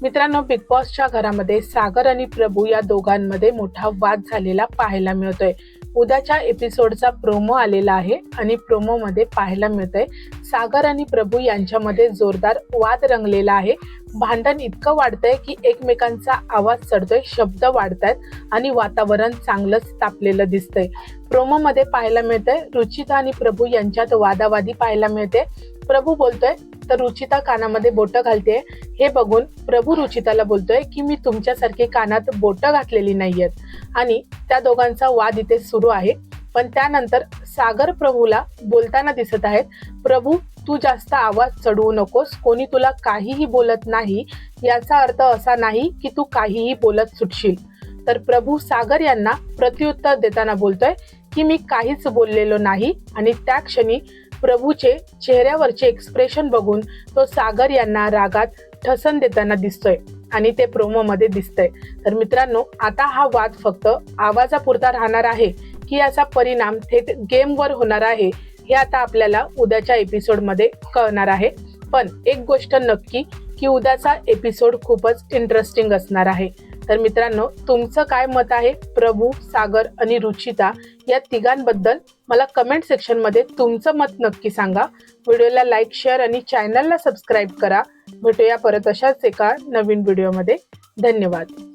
मित्रांनो, बिग बॉसच्या घरामध्ये सागर आणि प्रभू या दोघांमध्ये मोठा वाद झालेला पाहायला मिळतोय. उद्याच्या एपिसोडचा प्रोमो आलेला आहे आणि प्रोमो मध्ये पाहायला मिळतंय सागर आणि प्रभू यांच्यामध्ये जोरदार वाद रंगलेला आहे. भांडण इतकं वाढतंय की एकमेकांचा आवाज चढतोय, शब्द वाढतायत आणि वातावरण चांगलंच तापलेलं दिसतंय. प्रोमो मध्ये पाहायला मिळतंय रुचिता आणि प्रभू यांच्यात वादावादी पाहायला मिळते. प्रभू बोलतोय तर रुचिता कानामध्ये बोटं घालते. हे बघून प्रभू रुचिताला बोलतोय की मी तुमच्यासारखी कानात बोटं घातलेली नाहीयेत आणि त्या दोघांचा वाद इथे सुरू आहे. पण त्यानंतर सागर प्रभूला बोलताना दिसत आहेत, प्रभू तू जास्त आवाज चढवू नकोस, कोणी तुला काहीही बोलत नाही, याचा अर्थ असा नाही की तू काहीही बोलत सुटशील. तर प्रभू सागर यांना प्रत्युत्तर देताना बोलतोय की मी काहीच बोललेलो नाही आणि त्या क्षणी प्रभूचे चेहऱ्यावरचे एक्सप्रेशन बघून तो सागर यांना रागात ठसन देताना दिसतोय आणि ते प्रोमो मध्ये दिसतंय. तर मित्रांनो, आता हा वाद फक्त आवाजापुरता राहणार आहे की याचा परिणाम थेट गेमवर होणार आहे, हे आता आपल्याला उद्याच्या एपिसोड मध्ये कळणार आहे. पण एक गोष्ट नक्की की उद्याचा एपिसोड खूपच इंटरेस्टिंग असणार आहे. तर मित्रांनो, तुमचं काय मत आहे प्रभू, सागर आणि रुचिता या तिघांबद्दल मला कमेंट सेक्शन मध्ये तुमचं मत नक्की सांगा. व्हिडिओला लाईक, शेअर आणि चॅनलला सबस्क्राईब करा. भेटूया परत अशाच एका नवीन व्हिडिओमध्ये. धन्यवाद.